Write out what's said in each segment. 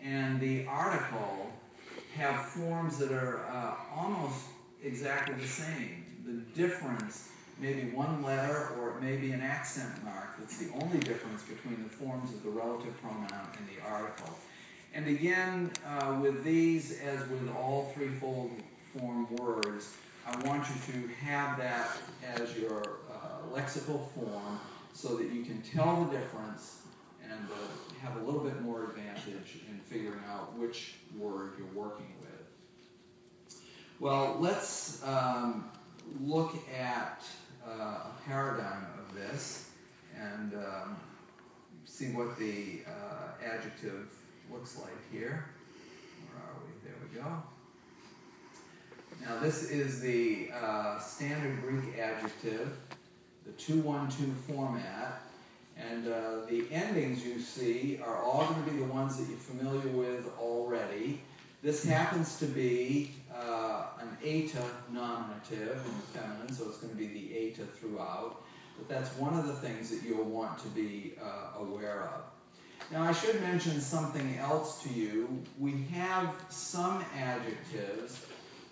and the article have forms that are almost exactly the same. The difference may be one letter, or it may be an accent mark. That's the only difference between the forms of the relative pronoun and the article. And again, with these, as with all threefold form words, I want you to have that as your lexical form so that you can tell the difference and have a little bit more advantage in figuring out which word you're working with. Well, let's look at a paradigm of this and see what the adjective looks like here. Where are we? There we go. Now this is the standard Greek adjective, the 2-1-2 format, and the endings you see are all going to be the ones that you're familiar with already. This happens to be an eta nominative in the feminine, so it's going to be the eta throughout, but that's one of the things that you'll want to be aware of. Now I should mention something else to you. We have some adjectives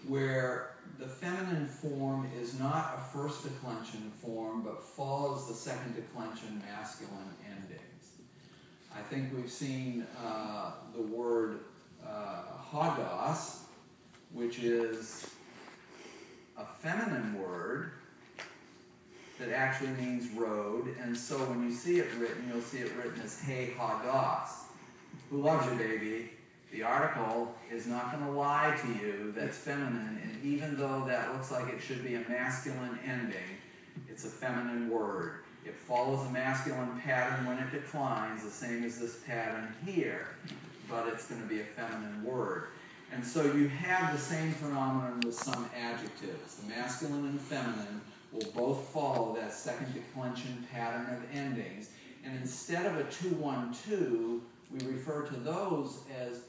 where the feminine form is not a first declension form, but follows the second declension masculine endings. I think we've seen the word hagos, which is a feminine word that actually means road, and so when you see it written, you'll see it written as hey hagos. Who loves you, baby? The article is not going to lie to you. That's feminine, and even though that looks like it should be a masculine ending, it's a feminine word. It follows a masculine pattern when it declines, the same as this pattern here, but it's going to be a feminine word. And so you have the same phenomenon with some adjectives. The masculine and feminine will both follow that second declension pattern of endings, and instead of a 2-1-2, we refer to those as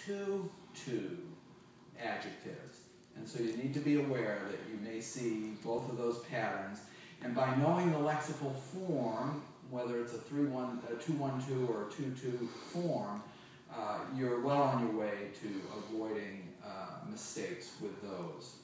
2-2 adjectives. And so you need to be aware that you may see both of those patterns. And by knowing the lexical form, whether it's a 2-1-2 or a 2-2 form, you're well on your way to avoiding mistakes with those.